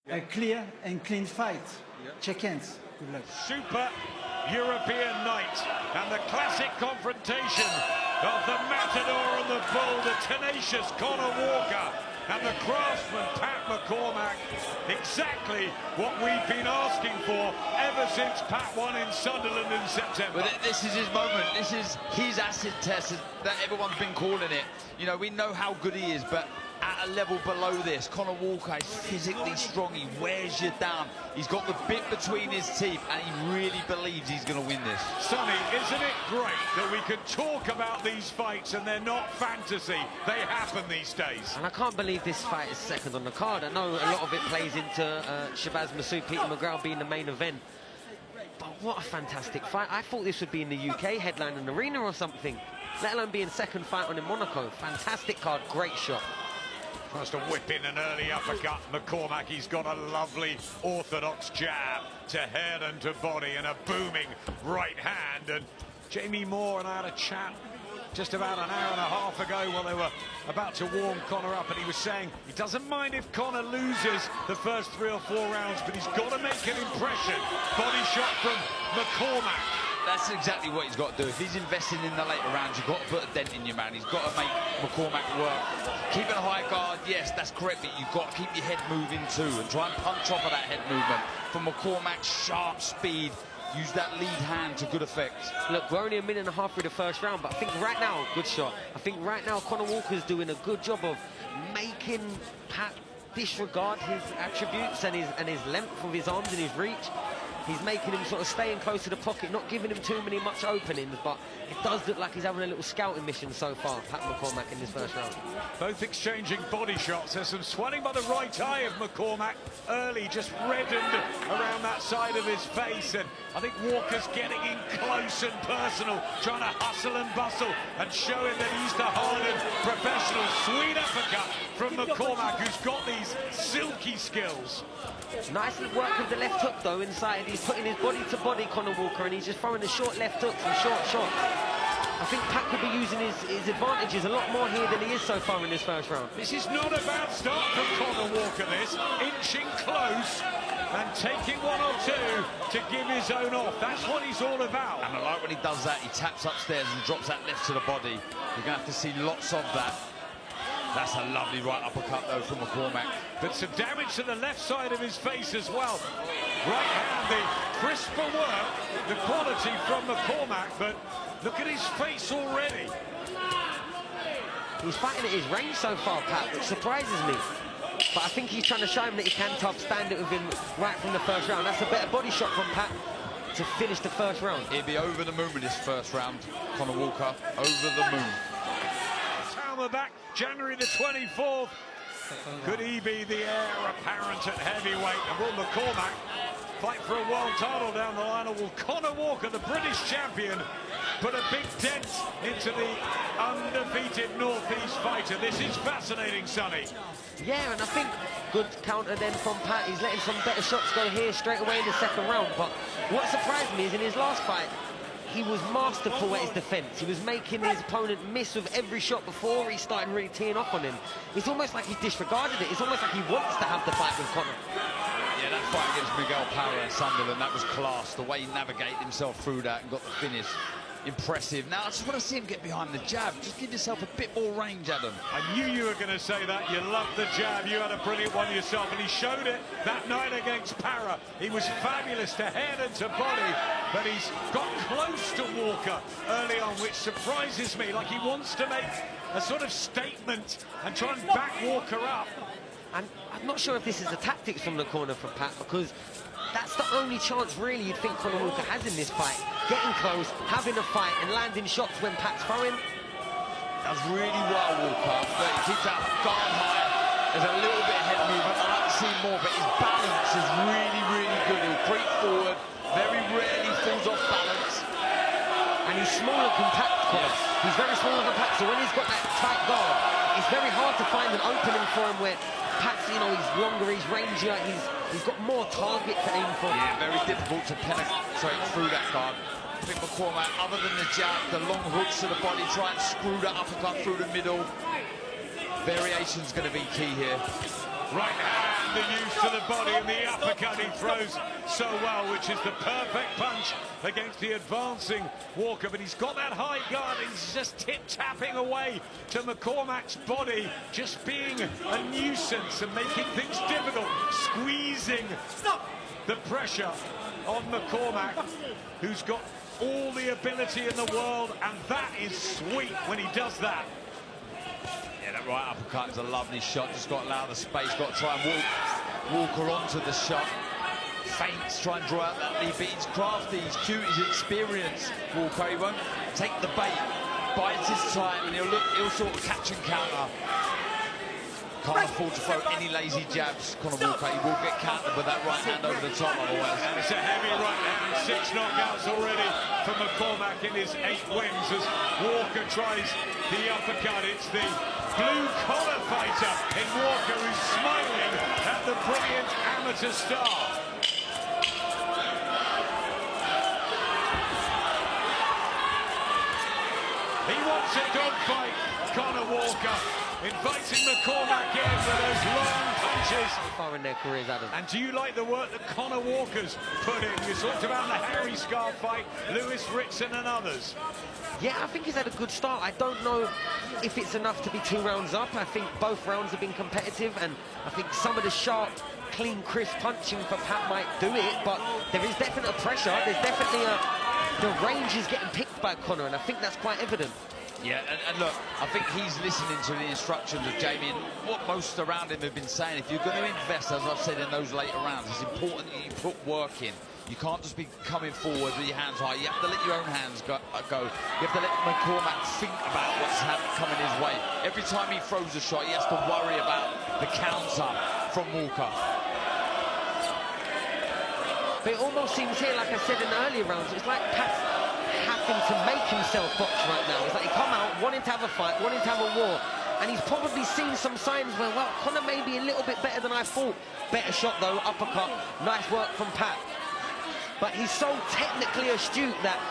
A clear and clean fight. Check hands. Good luck. Super European night and the classic confrontation of the matador and the bull, the tenacious Conor Walker and the craftsman Pat McCormack. Exactly what we've been asking for ever since Pat won in Sunderland in September. But this is his moment. This is his acid test that everyone's been calling it. You know, we know how good he is, but at a level below this, Conor Walker is physically strong. He wears you down. He's got the bit between his teeth, and he really believes he's going to win this. Sonny, isn't it great that we can talk about these fights and they're not fantasy? They happen these days. And I can't believe this fight is second on the card. I know a lot of it plays into Shabazz Masood, Peter McGrath being the main event. But what a fantastic fight. I thought this would be in the UK, headline an arena or something, let alone being second fight on in Monaco. Fantastic card, great shot. Tries to whip in an early uppercut. McCormack, he's got a lovely orthodox jab to head and to body and a booming right hand. And Jamie Moore and I had a chat just about an hour and a half ago while they were about to warm Conor up, and he was saying he doesn't mind if Conor loses the first 3 or 4 rounds, but he's got to make an impression. Body shot from McCormack. That's exactly what he's got to do. If he's investing in the later rounds, you've got to put a dent in your man. He's got to make McCormack work. Keeping a high guard, yes, that's correct, but you've got to keep your head moving too and try and punch off of that head movement. From McCormack's sharp speed, use that lead hand to good effect. Look, we're only a minute and a half through the first round, but I think right now, good shot. I think right now Conor Walker's doing a good job of making Pat disregard his attributes and his length of his arms and his reach. He's making him sort of staying close to the pocket, not giving him too much openings, but it does look like he's having a little scouting mission so far, Pat McCormack, in this first round. Both exchanging body shots. There's some swelling by the right eye of McCormack early, just reddened around that side of his face, and I think Walker's getting in close and personal, trying to hustle and bustle and show him that he's the hardened professional. Sweet uppercut from McCormack, who's got these silky skills. Nice work with the left hook though inside. He's putting his body to body, Conor Walker, and he's just throwing the short left hooks and short shots. I think Pat could be using his advantages a lot more here than he is so far in this first round. This is not a bad start from Conor Walker, this. Inching close and taking 1 or 2 to give his own off. That's what he's all about. And I like when he does that. He taps upstairs and drops that left to the body. You're going to have to see lots of that. That's a lovely right uppercut, though, from McCormack. But some damage to the left side of his face as well. Right hand, the crisper work, the quality from McCormack, but look at his face already. He's fighting at his range so far, Pat, which surprises me. But I think he's trying to show him that he can tough stand it with him right from the first round. That's a better body shot from Pat to finish the first round. He'll be over the moon with this first round, Conor Walker, over the moon. Back January the 24th. Could he be the heir apparent at heavyweight? And will McCormack fight for a world title down the line, or will Conor Walker, the British champion, put a big dent into the undefeated Northeast fighter? This is fascinating, Sonny. Yeah, and I think good counter then from Pat. He's letting some better shots go here straight away in the second round. But what surprised me is in his last fight, he was masterful at his defence. He was making his opponent miss with every shot before he started really teeing off on him. It's almost like he disregarded it. It's almost like he wants to have the fight with Conor. Yeah, that fight against Miguel Power in Sunderland, that was class. The way he navigated himself through that and got the finish. Impressive. Now, I just want to see him get behind the jab. Just give yourself a bit more range, Adam. I knew you were going to say that. You loved the jab. You had a brilliant one yourself, and he showed it that night against Para. He was fabulous to head and to body, but he's got close to Walker early on, which surprises me. Like he wants to make a sort of statement and try and back Walker up. And I'm not sure if this is the tactics from the corner for Pat, because that's the only chance really you'd think Conor Walker has in this fight. Getting close, having a fight and landing shots when Pat's throwing. Does really well, Walker, but he keeps that guard high. There's a little bit of head movement. I'd like to see more, but his balance is really, really good. He'll creep forward, very rarely falls off balance. And he's small and compact, Conor. Yes. He's very small and compact, so when he's got that tight guard, it's very hard to find an opening for him where Pat's, you know, he's longer, he's rangier, he's got more target to aim for. Yeah, very difficult to penetrate through that guard. I think McCormack, other than the jab, the long hooks to the body, try and screw that uppercut through the middle. Variation's going to be key here. Right hand the use to the body, and the uppercut he throws so well, which is the perfect punch against the advancing Walker. But he's got that high guard, and he's just tip-tapping away to McCormack's body, just being a nuisance and making things difficult, squeezing the pressure on McCormack, who's got all the ability in the world, and that is sweet when he does that. Yeah, that right uppercut is a lovely shot. Just got to allow the space, got to try and walk her onto the shot. Feints, try and draw out that lead, but he's crafty, he's cute, he's experienced. Walker, he won't take the bait, bites his time, and he'll sort of catch and counter. Can't afford to throw any lazy jabs, Conor Walker. He will get countered with that right hand over the top otherwise. And it's a heavy right hand, 6 knockouts already for McCormack in his 8 wins as Walker tries the uppercut. It's the blue-collar fighter in Walker who's smiling at the brilliant amateur star. He wants a dogfight, Conor Walker, inviting McCormack in for those long punches. So far in their careers, Adam. And do you like the work that Conor Walker's put in? You talked about the Harry Scar fight, Lewis Ritson and others. Yeah, I think he's had a good start. I don't know if it's enough to be 2 rounds up. I think both rounds have been competitive, and I think some of the sharp, clean, crisp punching for Pat might do it, but there is definite pressure. There's definitely the range is getting picked by Conor, and I think that's quite evident. Yeah, and look, I think he's listening to the instructions of Jamie and what most around him have been saying. If you're going to invest, as I've said in those later rounds, it's important that you put work in. You can't just be coming forward with your hands high. You have to let your own hands go. You have to let McCormack think about what's coming his way. Every time he throws a shot, he has to worry about the counter from Walker. But it almost seems here, like I said in the earlier rounds, it's like Pat's having to make himself box right now. It's like he come out wanting to have a fight, wanting to have a war, and he's probably seen some signs where, well, Conor may be a little bit better than I thought. Better shot though, uppercut, nice work from Pat. But he's so technically astute that,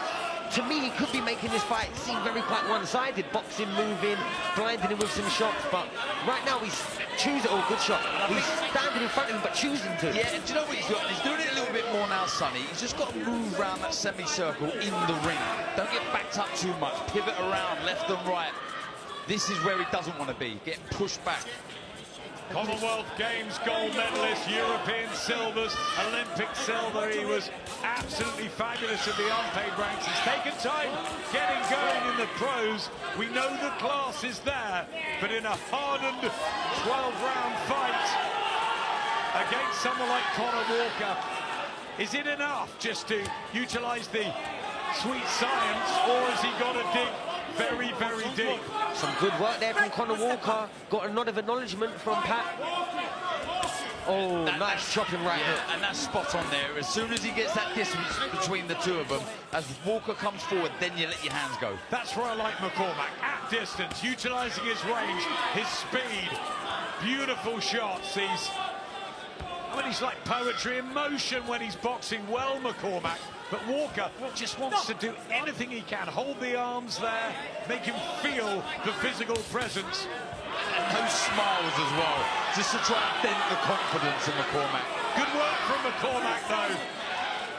to me, he could be making this fight seem very quite one-sided. Boxing, moving, blinding him with some shots. But right now, he's choosing. Oh, good shot. He's standing in front of him, but choosing to. Yeah, and do you know what he's got? He's doing it a little bit more now, Sonny. He's just got to move around that semicircle in the ring. Don't get backed up too much. Pivot around left and right. This is where he doesn't want to be, getting pushed back. Commonwealth Games gold medalist, European silvers, Olympic silver. He was absolutely fabulous in the unpaid ranks. He's taken time getting going in the pros. We know the class is there, but in a hardened 12-round fight against someone like Conor Walker, is it enough just to utilize the sweet science, or has he got to dig very, very deep? Some good work there from Conor Walker. Got a nod of acknowledgement from Pat. Oh, nice chopping right hook. And that's spot on there. As soon as he gets that distance between the two of them, as Walker comes forward, then you let your hands go. That's where I like McCormack. At distance, utilising his range, his speed. Beautiful shots. He's like poetry in motion when he's boxing well, McCormack. But Walker just wants to do anything he can. Hold the arms there, make him feel the physical presence. And those smiles as well, just to try and dent the confidence of McCormack. Good work from McCormack, though,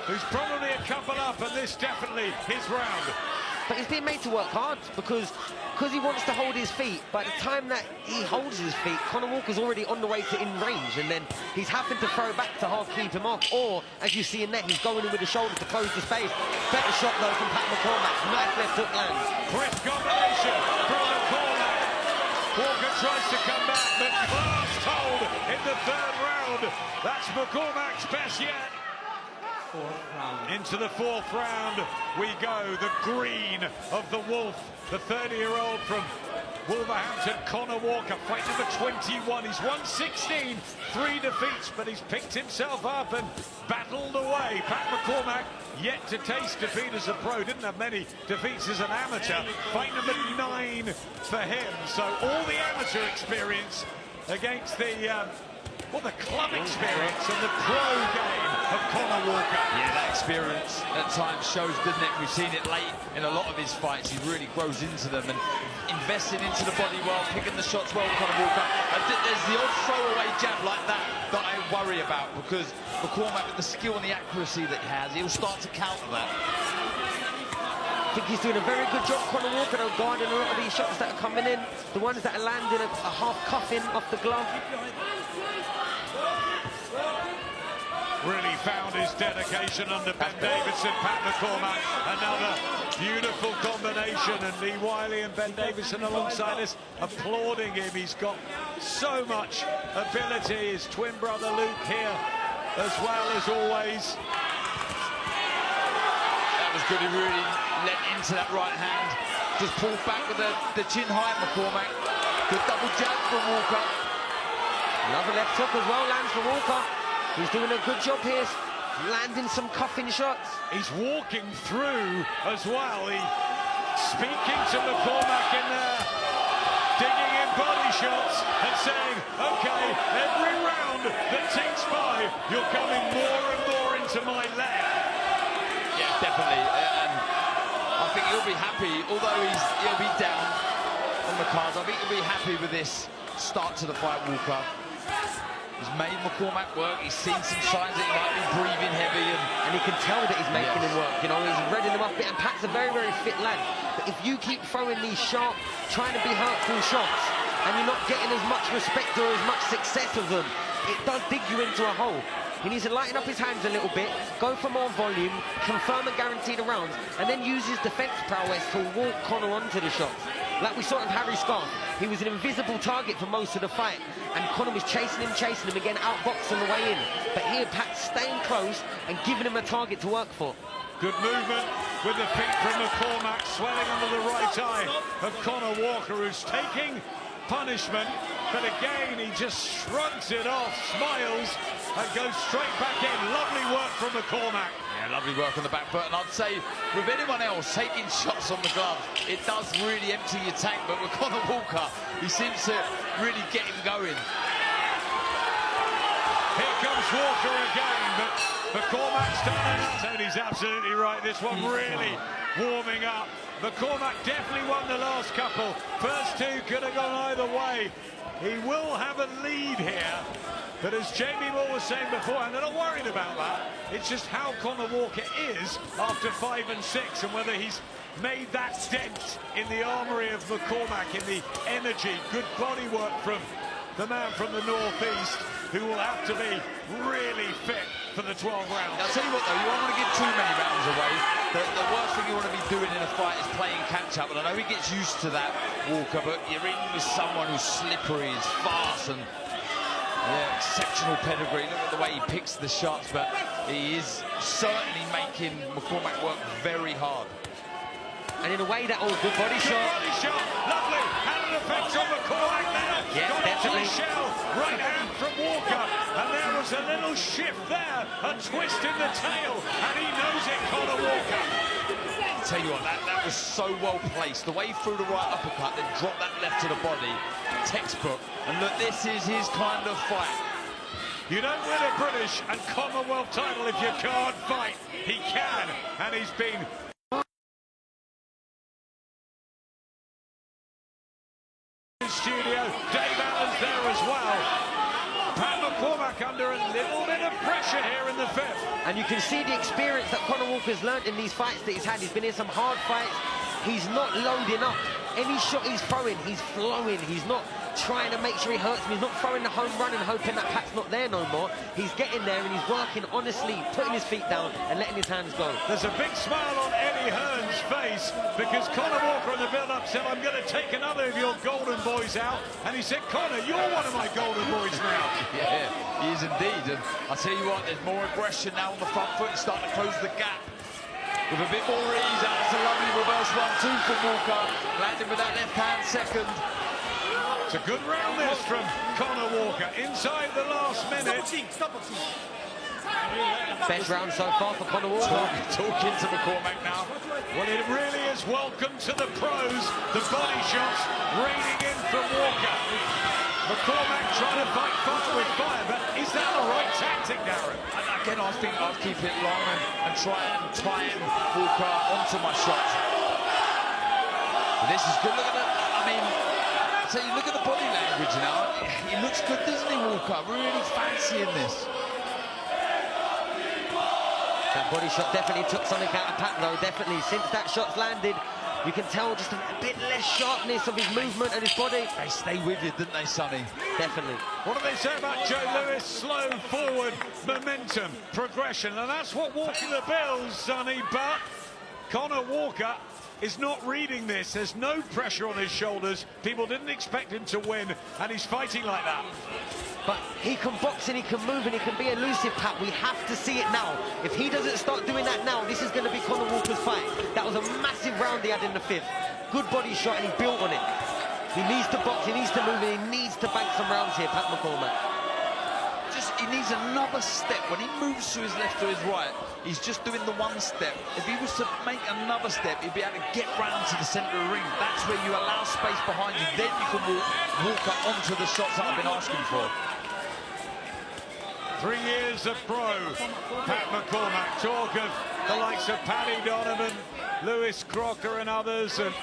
who's probably a couple up, and this definitely his round. But he's being made to work hard because he wants to hold his feet. By the time that he holds his feet, Conor Walker's already on the way to in range, and then he's having to throw back to half keep him off. Or, as you see in net, he's going in with the shoulder to close the space. Better shot, though, from Pat McCormack. Nice left hook lands. Crisp combination from McCormack. Walker tries to come back, but class told in the 3rd round. That's McCormack's best yet. Into the 4th round we go. The green of the Wolf, the 30-year-old from Wolverhampton, Conor Walker, fight number 21. He's won 16, 3 defeats, but he's picked himself up and battled away. Pat McCormack yet to taste defeat as a pro, didn't have many defeats as an amateur. Fight number 9 for him. So all the amateur experience against the club experience and the pro game of Conor Walker. Yeah, that experience at times shows, doesn't it? We've seen it late in a lot of his fights. He really grows into them and investing into the body well, picking the shots well, Conor Walker. There's the odd throwaway jab like that I worry about, because McCormack, with the skill and the accuracy that he has, he'll start to counter that. I think he's doing a very good job, Conor Walker, though, guarding a lot of these shots that are coming in. The ones that are landing a half cuffing off the glove. Really found his dedication under Ben Davison, Pat McCormack. Another beautiful combination, and Lee Wiley and Ben Davison alongside us applauding him. He's got so much ability. His twin brother Luke here as well, as always. That was good. He really let into that right hand. Just pulled back with the chin high, McCormack. Good double jab from Walker. Another left hook as well lands from Walker. He's doing a good job here, landing some cuffing shots. He's walking through as well. He's speaking to McCormack in there, digging in body shots and saying, OK, every round that ticks by, you're coming more and more into my lair. Yeah, definitely. And I think he'll be happy, although he'll be down on the cards. I think he'll be happy with this start to the fight, Walker. He's made McCormack work. He's seen some signs that he might be breathing heavy, and he can tell that he's making him work. You know, he's reading him up a bit, and Pat's a very, very fit lad. But if you keep throwing these sharp, trying to be hurtful shots, and you're not getting as much respect or as much success of them, it does dig you into a hole. He needs to lighten up his hands a little bit, go for more volume, confirm and guarantee the rounds, and then use his defence prowess to walk Conor onto the shots. Like we saw in Harry Scarf, he was an invisible target for most of the fight, and Conor was chasing him, again, outboxed on the way in. But here, Pat's staying close and giving him a target to work for. Good movement with the feet from McCormack, swelling under the right eye of Conor Walker, who's taking punishment, but again, he just shrugs it off, smiles, and goes straight back in. Lovely work from McCormack. Yeah, lovely work on the back foot, and I'd say with anyone else taking shots on the glove, it does really empty your tank, but with Conor Walker, he seems to really get him going. Here comes Walker again, but McCormack's done enough, and he's absolutely right. This one really warming up. McCormack definitely won the last couple. First two could have gone either way. He will have a lead here. But as Jamie Moore was saying before, and they're not worried about that, it's just how Conor Walker is after 5 and 6, and whether he's made that dent in the armoury of McCormack, in the energy, good body work from the man from the northeast, who will have to be really fit for the 12 rounds. I'll tell you what, though, you don't want to give too many rounds away. The worst thing you want to be doing in a fight is playing catch-up, and I know he gets used to that, Walker, but you're in with someone who's slippery, is fast, and yeah, exceptional pedigree. Look at the way he picks the shots, but he is certainly making McCormack work very hard. And in a way, that old good body shot. Body shot, lovely, had an effect on McCormack there. Yeah, got definitely. Shell, right hand from Walker, and there was a little shift there, a twist in the tail, and he knows it, Conor Walker. I'll tell you what, that was so well placed. The way he threw the right uppercut, then dropped that left to the body, textbook. And look, this is his kind of fight. You don't win a British and Commonwealth title if you can't fight. He can, and he's been studio. Dave Allen's there as well. Pat McCormack under a little bit of pressure here in the fifth. And you can see the experience that Conor Walker's learnt in these fights that he's had. He's been in some hard fights. He's not loading up. Any shot he's throwing, he's flowing. He's not trying to make sure he hurts him. He's not throwing the home run and hoping that Pat's not there no more. He's getting there and he's working honestly, putting his feet down and letting his hands go. There's a big smile on Eddie Hearn's face because Conor Walker in the build-up said, I'm going to take another of your golden boys out. And he said, Conor, you're one of my golden boys now. Yeah, he is indeed. And I'll tell you what, there's more aggression now on the front foot. He's starting to close the gap with a bit more ease. That's a lovely reverse 1-2 from Walker. Landing with that left hand second. It's a good round this from Conor Walker. Inside the last minute. Best round so far for Conor Walker. Talking to McCormack now. Well, it really is welcome to the pros. The body shots raining in from Walker. McCormack trying to fight fire with fire, but is that the right tactic, Darren? And again, I think I'll keep it long and try and time Walker onto my shot. But this is good. Look at that. I mean, say, you look at the body language now. He looks good, doesn't he, Walker? Really fancying this. That body shot definitely took something out of Pat, though, definitely. Since that shot's landed, you can tell just a bit less sharpness of his movement and his body. They stay with you, didn't they, Sonny? Definitely. What do they say about Joe Lewis? Slow forward momentum, progression, and that's what walking the bills, Sonny. But Conor Walker is not reading this. There's no pressure on his shoulders. People didn't expect him to win, and he's fighting like that. But he can box and he can move and he can be elusive, Pat. We have to see it now. If he doesn't start doing that now, this is going to be Conor Walker's fight. That was a massive round he had in the 5th. Good body shot and he built on it. He needs to box, he needs to move, and he needs to bank some rounds here, Pat McCormack. He needs another step. When he moves to his left or his right, he's just doing the one step. If he was to make another step, he'd be able to get round to the centre of the ring. That's where you allow space behind you. Then you can walk up onto the shots that I've been asking for. 3 years of pro, Pat McCormack. Talk of the likes of Paddy Donovan, Lewis Crocker and others. And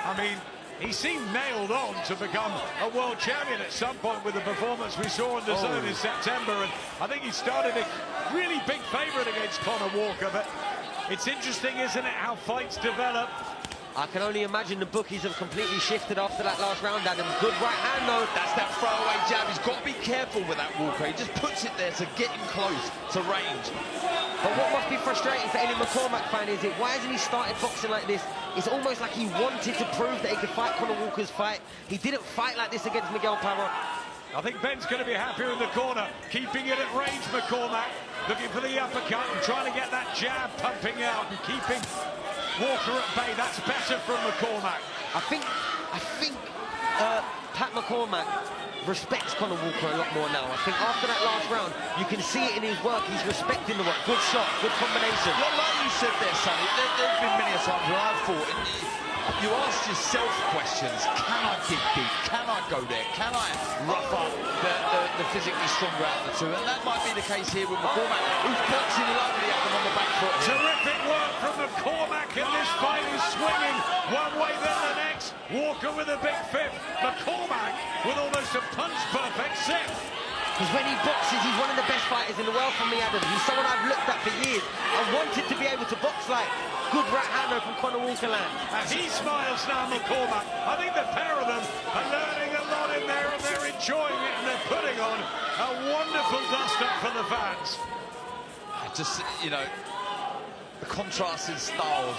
I mean, he seemed nailed on to become a world champion at some point with the performance we saw in the zone in September. And I think he started a really big favourite against Conor Walker. But it's interesting, isn't it, how fights develop. I can only imagine the bookies have completely shifted after that last round, Adam. Good right hand, though. That's that throwaway jab. He's got to be careful with that, Walker. He just puts it there to get him close to range. But what must be frustrating for any McCormack fan is why hasn't he started boxing like this? It's almost like he wanted to prove that he could fight Conor Walker's fight. He didn't fight like this against Miguel Parra. I think Ben's going to be happier in the corner, keeping it at range, McCormack, looking for the uppercut and trying to get that jab pumping out and keeping Walker at bay. That's better from McCormack. I think Pat McCormack respects Conor Walker a lot more now. I think after that last round, you can see it in his work. He's respecting the work. Good shot, good combination. Like you said there, Sonny, there's been many a times where I've fought, and you ask yourself questions. Can I dig deep? Can I go there? Can I rough up the physically stronger out of the two? And that might be the case here with McCormack, who's boxing lovely at them on the back foot. Terrific work from McCormack, and this fight is swinging one way then the next. Walker with a big 5th. McCormack with almost a punch-perfect 6th. Because when he boxes, he's one of the best fighters in the world for me, Adam. He's someone I've looked at for years. I wanted to be able to box like. Good right hander from Conor Walker land. And he smiles now, McCormack. I think the pair of them are learning a lot in there, and they're enjoying it, and they're putting on a wonderful dust-up for the fans. Just, you know, the contrast in styles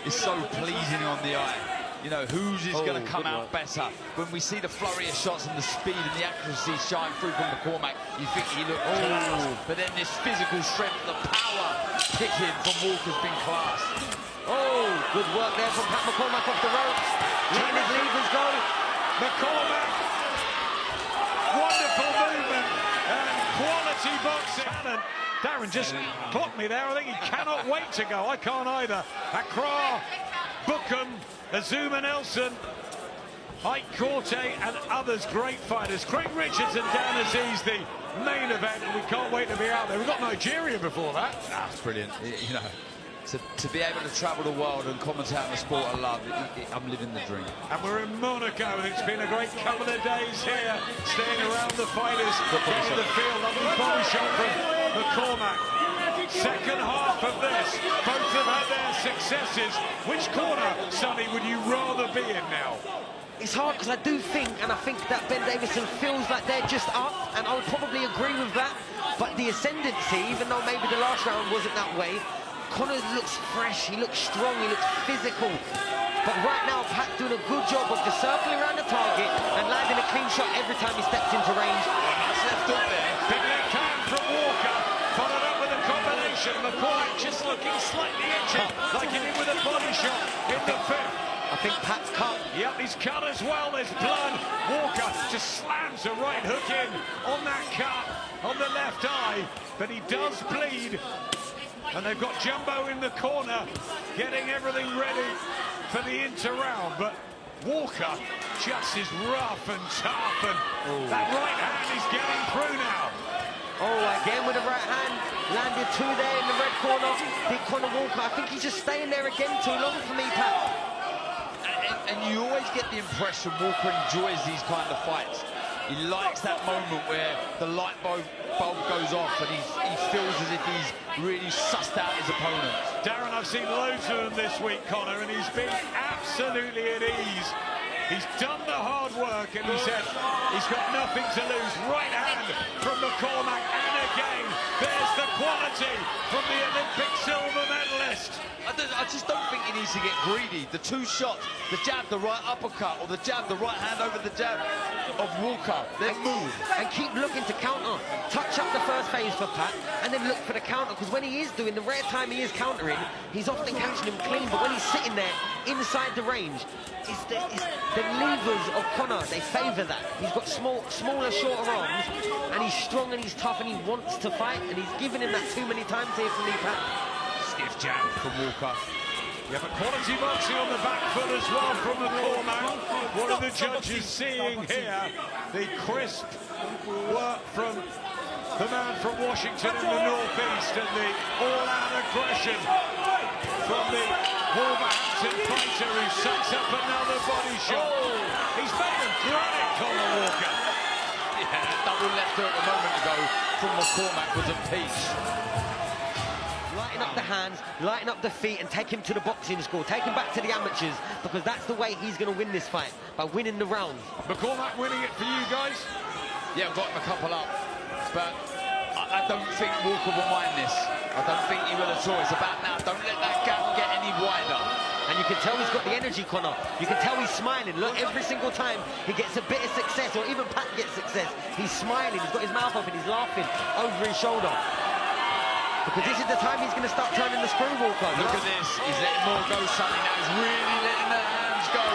is so pleasing on the eye. You know, whose is going to come out better? When we see the flurry of shots and the speed and the accuracy shine through from McCormack, you think he looked class. But then this physical strength, the power kicking from Walker's been class. Oh, good work there from Pat McCormack off the ropes. Letting his levers go. McCormack, wonderful movement and quality boxing. And Darren just clocked me there. I think he cannot wait to go. I can't either. Accra, Bookham, Azuma Nelson, Ike Corte and others, great fighters. Craig Richards and Dan Aziz, the main event, and we can't wait to be out there. We've got Nigeria before that. That's brilliant. You know, to be able to travel the world and commentate on the sport I love, I'm living the dream. And we're in Monaco, and it's been a great couple of days here, staying around the fighters, getting the field. Lovely body shot from McCormack. Second half of this, both have had their successes. Which corner, Sonny, would you rather be in now? It's hard because I do think, and I think that Ben Davison feels like they're just up, and I would probably agree with that. But the ascendancy, even though maybe the last round wasn't that way, Conor looks fresh, he looks strong, he looks physical. But right now, Pat's doing a good job of just circling around the target and landing a clean shot every time he steps into range. Nice left hook there. Big left hand from Walker, followed up with a combination. McCormack just looking slightly injured, like he did with a body shot in the 5th. I think Pat's cut. Yep, he's cut as well. There's blood. Walker just slams a right hook in on that cut on the left eye, but he does bleed. And they've got Jumbo in the corner, getting everything ready for the inter-round. But Walker just is rough and tough, and that right hand is getting through now. Oh, again with the right hand, landed 2 there in the red corner. Big Conor Walker, I think he's just staying there again too long for me, Pat. And you always get the impression Walker enjoys these kind of fights. He likes that moment where the light bulb goes off and he feels as if he's really sussed out his opponent. Darren, I've seen loads of them this week, Conor, and he's been absolutely at ease. He's done the hard work, and he said he's got nothing to lose. Right hand from McCormack, and again, there's the quality from the Olympic silver medalist. I just don't think he needs to get greedy. The two shots, the jab, the right uppercut, or the jab, the right hand over the jab of Walker, then move. And keep looking to counter. Touch up the first phase for Pat, and then look for the counter, because when he is doing, the rare time he is countering, he's often catching him clean, but when he's sitting there inside the range, it's the levers of Conah, they favour that. He's got smaller, shorter arms, and he's strong and he's tough and he wants to fight, and he's given him that too many times here for me, Pat. Stiff jab from Walker. Yeah, but quality boxing on the back foot as well from McCormack. What are the judges seeing here? The crisp work from the man from Washington in the northeast, and the all-out aggression from the Wolverhampton fighter who sets up another body shot. He's made a granite, Conor Walker. Yeah, double left hook a moment ago from McCormack was a peach. Lighten up the hands, lighten up the feet, and take him to the boxing school. Take him back to the amateurs, because that's the way he's going to win this fight, by winning the rounds. McCormack winning it for you guys? Yeah, I've got him a couple up, but I don't think Walker will mind this. I don't think he will at all. It's about now. Don't let that gap get any wider. And you can tell he's got the energy, Conor. You can tell he's smiling. Look, every single time he gets a bit of success, or even Pat gets success, he's smiling. He's got his mouth open. He's laughing over his shoulder. Because this is the time he's going to start turning the screw, Walker. Look at this. He's letting more go, Sonny. Now he's really letting the hands go.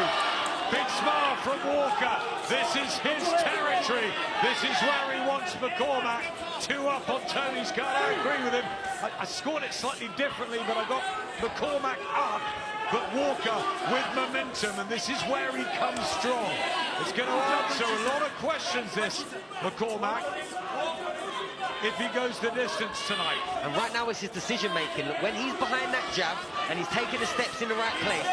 Big smile from Walker. This is his territory. This is where he wants McCormack. 2 up on Tony's card. I agree with him. I scored it slightly differently, but I got McCormack up, but Walker with momentum, and this is where he comes strong. It's going to answer a lot of questions, this McCormack, if he goes the distance tonight. And right now it's his decision-making. Look, when he's behind that jab and he's taking the steps in the right place,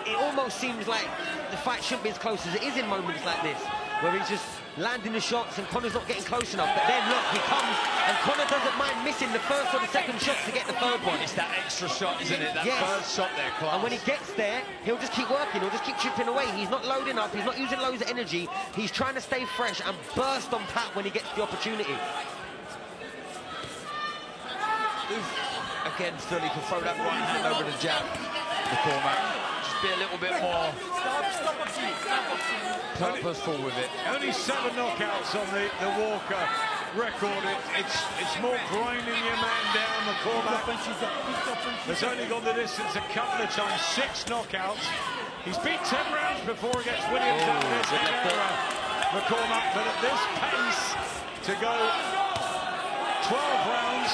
it almost seems like the fight shouldn't be as close as it is in moments like this, where he's just landing the shots and Conor's not getting close enough. But then, look, he comes, and Conor doesn't mind missing the first or the second shot to get the third one. It's that extra shot, isn't it? That first shot there, class. And when he gets there, he'll just keep working. He'll just keep chipping away. He's not loading up. He's not using loads of energy. He's trying to stay fresh and burst on Pat when he gets the opportunity. Again, Philly can throw that right hand over the jab. McCormack, just be a little bit more purposeful with it. Only 7 knockouts on the Walker record. It's more grinding your man down. McCormack has only gone the distance a couple of times. 6 knockouts. He's beat 10 rounds before against Williams out of this era. McCormack, but at this pace to go 12 rounds.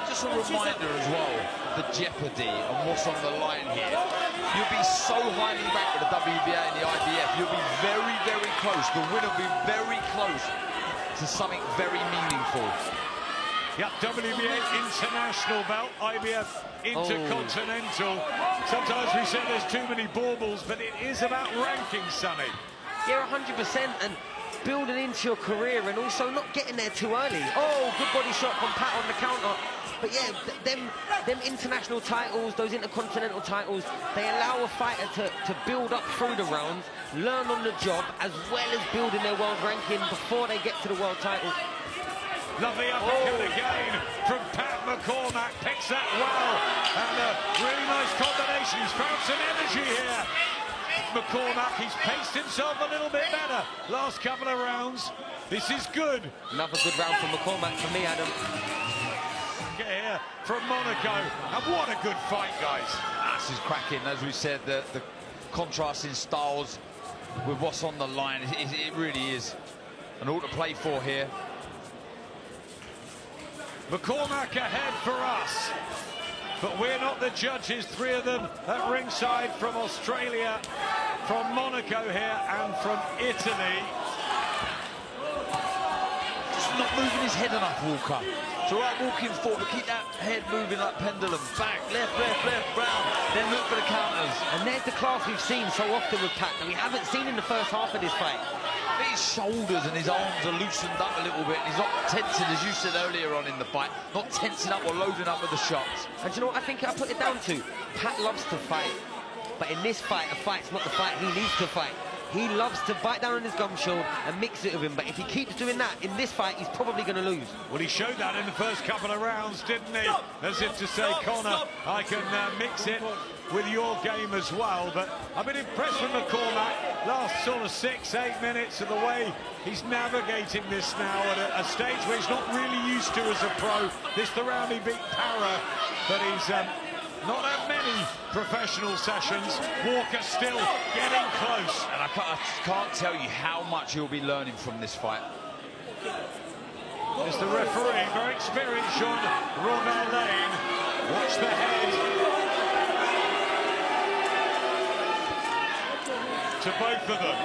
Just a reminder as well, the jeopardy and what's on the line here. You'll be so highly ranked with the WBA and the IBF. You'll be very, very close. The winner will be very close to something very meaningful. Yep, WBA international belt, IBF intercontinental. Sometimes we say there's too many baubles, but it is about ranking, Sonny. Yeah, 100%, and building into your career, and also not getting there too early. Oh, good body shot from Pat on the counter. But yeah, them international titles, those intercontinental titles, they allow a fighter to build up through the rounds, learn on the job, as well as building their world ranking before they get to the world title. Lovely uppercut again from Pat McCormack. Picks that well. And a really nice combination. He's found some energy here. McCormack, he's paced himself a little bit better. Last couple of rounds. This is good. Another good round from McCormack for me, Adam. Here from Monaco. And what a good fight, guys. This is cracking. As we said, the contrast in styles with what's on the line, it really is an all to play for here. McCormack ahead for us, but we're not the judges. 3 of them at ringside from Australia, from Monaco here, and from Italy. Just not moving his head enough, Walker. So right, walking forward, keep that head moving like pendulum. Back, left, round. Then look for the counters. And there's the class we've seen so often with Pat that we haven't seen in the first half of this fight. His shoulders and his arms are loosened up a little bit. He's not tensing, as you said earlier on in the fight, not tensing up or loading up with the shots. And you know what I think I put it down to? Pat loves to fight, but in this fight, a fight's not the fight he needs to fight. He loves to bite down on his gum shield and mix it with him, but if he keeps doing that, in this fight, he's probably going to lose. Well, he showed that in the first couple of rounds, didn't he? As if to say, Conah, I can mix it with your game as well. But I've been impressed with McCormack. Last sort of 6-8 minutes of the way he's navigating this now at a stage where he's not really used to as a pro. This the round he beat Para, but he's not had many professional sessions. Walker still getting close. And I can't tell you how much he'll be learning from this fight. There's the referee, very experienced, Sean Robert Lane. Watch the head. To both of them.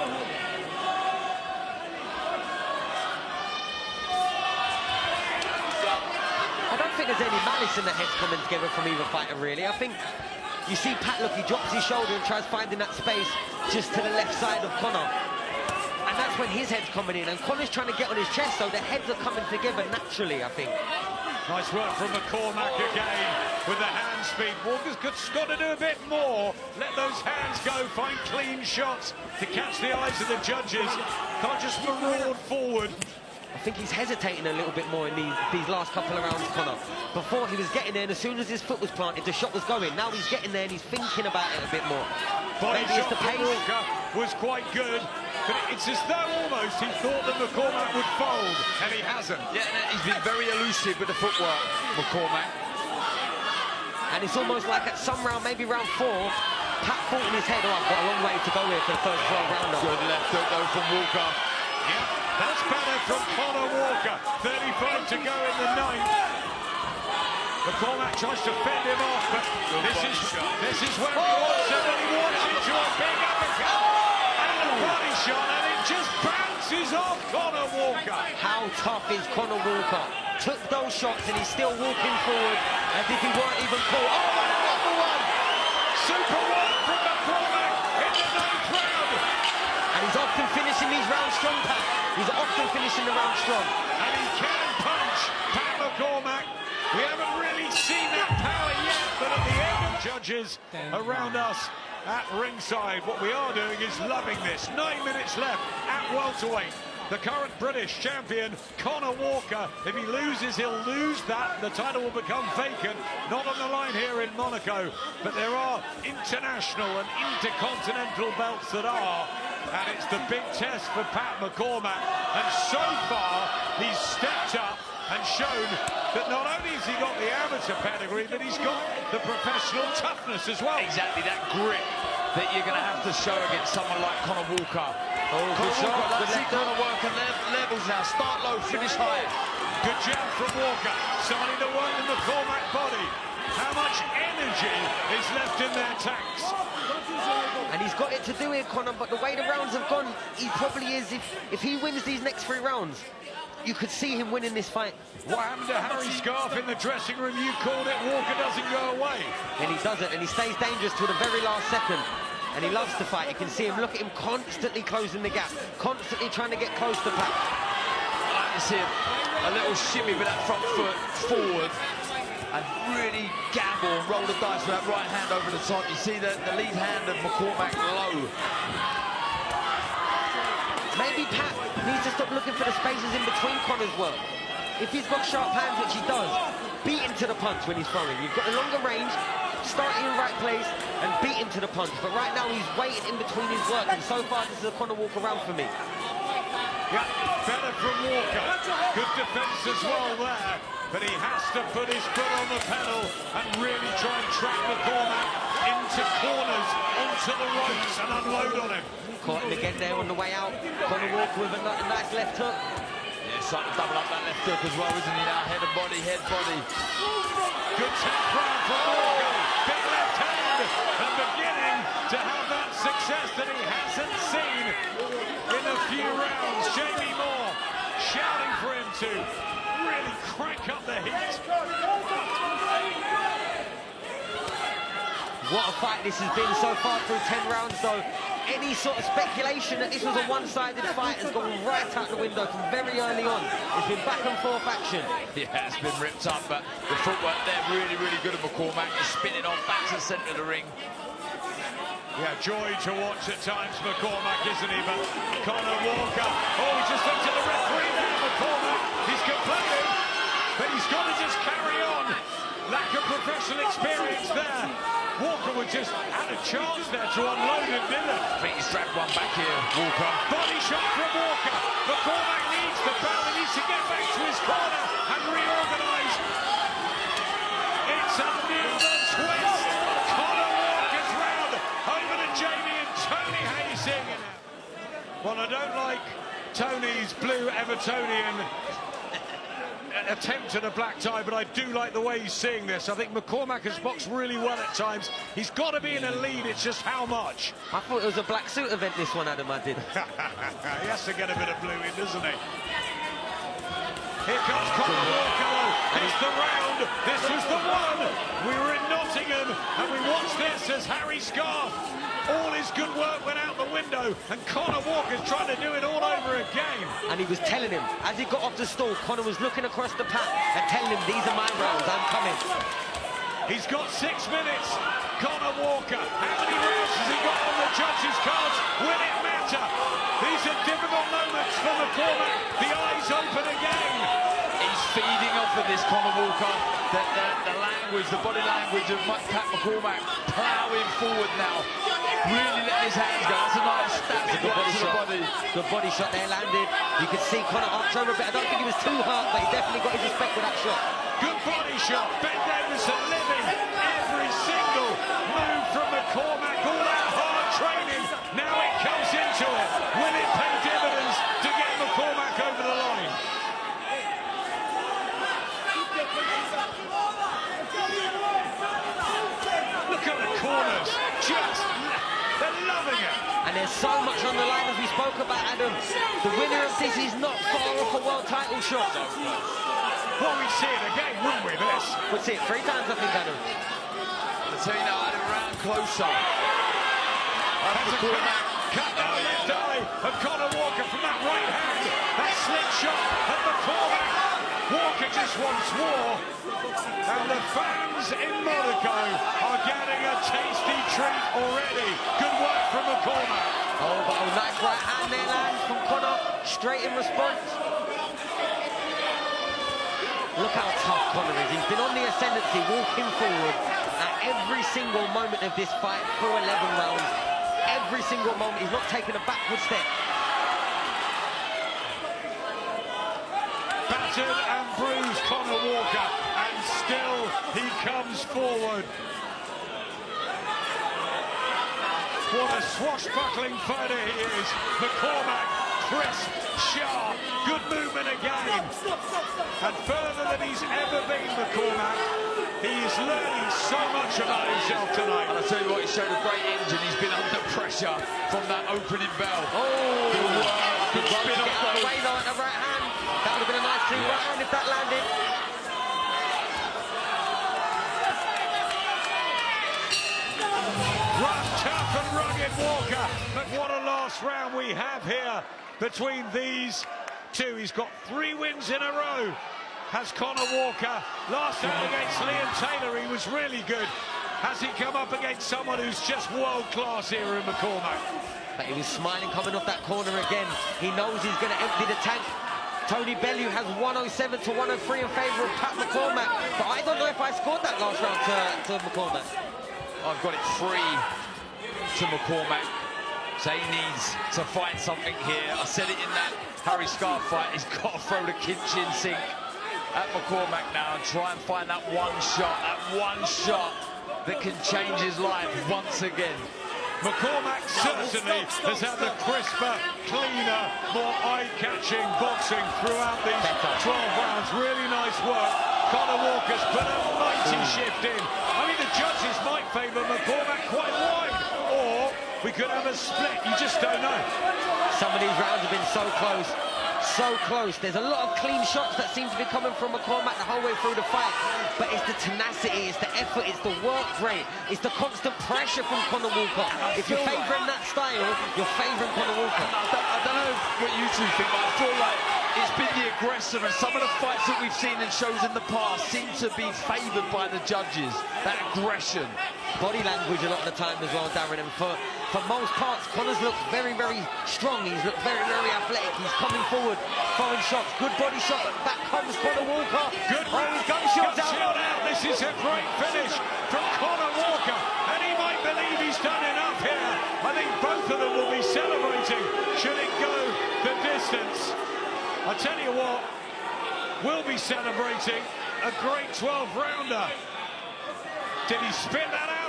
I don't think there's any malice in the heads coming together from either fighter, really. I think you see Pat look, he drops his shoulder and tries finding that space just to the left side of Conah. And that's when his head's coming in, and Connor's trying to get on his chest, so the heads are coming together naturally, I think. Nice work from McCormack again with the hand speed. Walker's got to do a bit more. Let those hands go, find clean shots to catch the eyes of the judges. Can't just maraud forward. I think he's hesitating a little bit more in these last couple of rounds, Conah. Before he was getting there, and as soon as his foot was planted, the shot was going. Now he's getting there and he's thinking about it a bit more. Body Maybe it's shot the from pace. Walker was quite good, but it's as though almost he thought that McCormack would fold, and he hasn't. Yeah, and he's been very elusive with the footwork, McCormack. And it's almost like at some round, maybe round 4, Pat thought in his head, oh, I've got a long way to go here for the first 12 rounder. Good left hook though from Walker. Yeah, that's better from Conor Walker. 35 to go in the 9th. McCormack tries to fend him off, but this is where he wants it, and he wants into a big uppercut. And a body shot, and it just bounces off Conor Walker. How tough is Conor Walker? Took those shots and he's still walking forward as if he weren't even caught. Oh, and another one! Super one from McCormack in the 9th round. And he's often finishing these rounds strong, Pat. He's often finishing the round strong. And he can punch Pat McCormack. We haven't really seen that power yet, but at the end, judges around us at ringside, what we are doing is loving this. 9 minutes left at welterweight. The current British champion, Conor Walker, if he loses, he'll lose that. The title will become vacant. Not on the line here in Monaco, but there are international and intercontinental belts that are. And it's the big test for Pat McCormack. And so far, he's stepped up and shown that not only has he got the amateur pedigree, but he's got the professional toughness as well. Exactly, that grit that you're going to have to show against someone like Conor Walker. Oh, good shot. Good see Conor work and levels now. Start low, finish high. Good jab from Walker. Somebody to work the McCormack body. How much energy is left in their tanks? And he's got it to do it, Conor, but the way the rounds have gone, he probably is, if he wins these next 3 rounds, you could see him winning this fight. What happened to Harry Scarf in the dressing room? You called it. Walker doesn't go away. And he doesn't, and he stays dangerous till the very last second. And he loves to fight. You can see him, look at him constantly closing the gap, constantly trying to get close to Pat. I like to see a little shimmy with that front foot forward and really gamble and roll the dice with that right hand over the top. You see the lead hand of McCormack low. Maybe Pat needs to stop looking for the spaces in between Conor's work. If he's got sharp hands, which he does, beat him to the punch when he's throwing. You've got a longer range, start in the right place and beat him to the punch. But right now he's waiting in between his work, and so far this is a Conor Walker round for me. Yeah, better from Walker. Good defence as well there. But he has to put his foot on the pedal and really try and trap McCormack into corners, onto the ropes and unload on him. Caught him again there on the way out. Conor Walker with a nice left hook. Yeah, starting to double up that left hook as well, isn't he now? Head and body, head, body. Good tap round from Walker. Big left hand. And beginning to have that success that he hasn't seen in a few rounds. Jamie Moore shouting for him to really crank up the heat. What a fight this has been so far through 10 rounds, though. Any sort of speculation that this was a one-sided fight has gone right out the window from very early on. It's been back and forth action. Yeah, it's been ripped up, but the footwork there really, really good at McCormack. He's spinning on back to the centre of the ring. Yeah, joy to watch at times, McCormack, isn't he? But Conor Walker, oh, he just looked at the referee there, McCormack. He's complaining, but he's got to just carry on. Lack of professional experience there. Walker was just had a chance there to unload it, didn't it? I think he's dragged one back here, Walker. Body shot from Walker. McCormack needs the foul. He needs to get back to his corner and reorganise. It's another twist. Conor Walker's round over to Jamie and Tony Hazing. Well, I don't like Tony's blue Evertonian attempt at a black tie, but I do like the way he's seeing this. I think McCormack has boxed really well at times. He's got to be in a lead, it's just how much. I thought it was a black suit event, this one, Adam, I did. He has to get a bit of blue in, doesn't he? Here comes Conor Walker. It's the round. This was the one. We were in Nottingham, and we watched this as Harry Scarf. All his good work went out the window, and Conor Walker's trying to do it all over again. And he was telling him, as he got off the stall, Conor was looking across the pack and telling him, these are my rounds, I'm coming. He's got 6 minutes. Conor Walker, how many rounds has he got on the judges' cards? Will it matter? These are difficult moments for McCormack. The eyes open again. He's feeding off of this, Conor Walker. The language, the body language of Pat McCormack, ploughing forward now. Really letting his hands go. That's a nice stab. Good body shot. Good body shot there, landed. You could see Conor arch over a bit. I don't think he was too hurt, but he definitely got his respect with that shot. Good body shot. Ben Davison living every single move from McCormack. All that hard training. Now it comes into it. Will it pay dividends to get McCormack over the line? Look at the corners. They're loving it. And there's so much on the line, as we spoke about, Adam. The winner of this is not far off a world title shot. Well, we'd see it again, wouldn't we, this? We'd see it 3 times, I think, Adam. I'll tell you now, Adam, round closer. Cut down left eye of Conor Walker from that right hand. That slick shot at McCormack. Walker just wants war. And the fans in Monaco are getting a tasty treat already. Good work from McCormack. Oh, but a nice right hand there lands from Conor. Straight in response. Look how tough Conor is. He's been on the ascendancy, walking forward at every single moment of this fight through 11 rounds. Every single moment, he's not taken a backward step. Battered and bruised Conor Walker, and still he comes forward. What a swashbuckling fighter he is. McCormack, crisp, sharp, good movement again. And further than he's ever been, McCormack, he's learning so much about himself tonight. And I tell you what, he showed a great engine. He's been under pressure from that opening bell. Oh, good spin off out of the way though at the right hand. That would have been a nice clean right hand if that landed. Rough, tough and rugged Walker. But what a last round we have here between these two. He's got 3 wins in a row. Has Conor Walker. Last time against Liam Taylor, he was really good. Has he come up against someone who's just world-class here in McCormack? But he was smiling coming off that corner again. He knows he's going to empty the tank. Tony Bellew has 107 to 103 in favour of Pat McCormack. But I don't know if I scored that last round to McCormack. I've got it 3 to McCormack. So he needs to find something here. I said it in that Harry Scarf fight. He's got to throw the kitchen sink at McCormack now and try and find that one shot that can change his life once again. McCormack certainly has had the crisper, cleaner, more eye-catching boxing throughout these 12 rounds. Really nice work. Conor Walker's put a mighty shift in. I mean, the judges might favour McCormack quite wide, or we could have a split. You just don't know. Some of these rounds have been so close. so close. There's a lot of clean shots that seem to be coming from McCormack the whole way through the fight. But it's the tenacity, it's the effort, it's the work rate, it's the constant pressure from Conor Walker. If you're favouring that style, you're favouring Conor Walker. I don't know what you two think, but I feel like it's been the aggressor, and some of the fights that we've seen in shows in the past seem to be favoured by the judges. That aggression. Body language a lot of the time as well, Darren, and for most parts, Conor's looked very, very strong. He's looked very, very athletic. He's coming forward, throwing shots. Good body shot, but back comes Conor Walker. Good gunshots shot out. This is a great finish from Conor Walker, and he might believe he's done enough here. I think both of them will be celebrating should it go the distance. I tell you what, we'll be celebrating a great 12-rounder. Did he spit that out,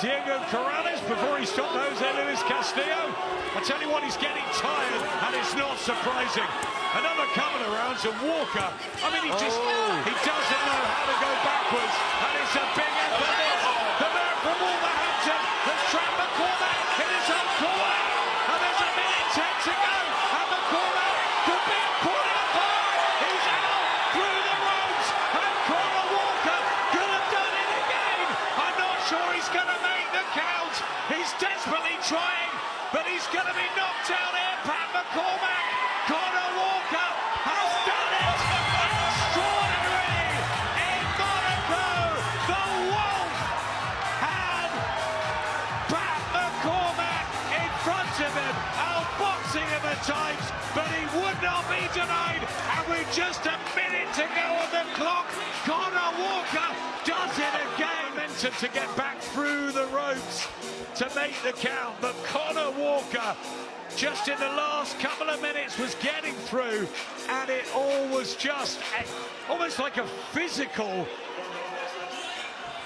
Diego Corrales, before he stopped Jose Luis Castillo? I tell you what, he's getting tired, and it's not surprising. Another couple of rounds, and Walker, I mean, he doesn't know how to go backwards, and it's a big effort. The man from Wolverhampton has trapped McCormack in his own corner, and there's a minute 10 to go, and McCormack could be pulling apart. He's out through the ropes, and Conor Walker could have done it again. I'm not sure he's going to make the count. He's desperately trying, but he's going to be knocked out here. Pat McCormack, Conor Walker has done it. Extraordinary in Monaco. The Wolf had Pat McCormack in front of him, outboxing him at times, but he would not be denied. And with just a minute to go on the clock, Conor Walker does it again. To get back through the ropes to make the count, but Conor Walker just in the last couple of minutes was getting through, and it all was just almost like a physical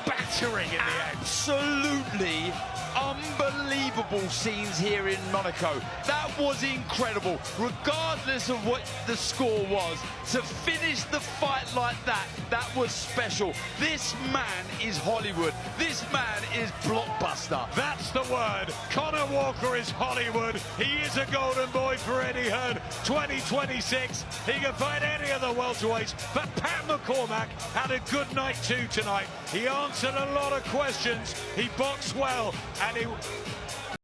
battering in the end. Absolutely unbelievable scenes here in Monaco. That was incredible. Regardless of what the score was, to finish the fight like that, that was special. This man is Hollywood. This man is blockbuster. That's the word. Conor Walker is Hollywood. He is a golden boy for Eddie Hearn. 2026. He can fight any of the welterweights. But Pat McCormack had a good night too tonight. He answered a lot of questions. He boxed well, and he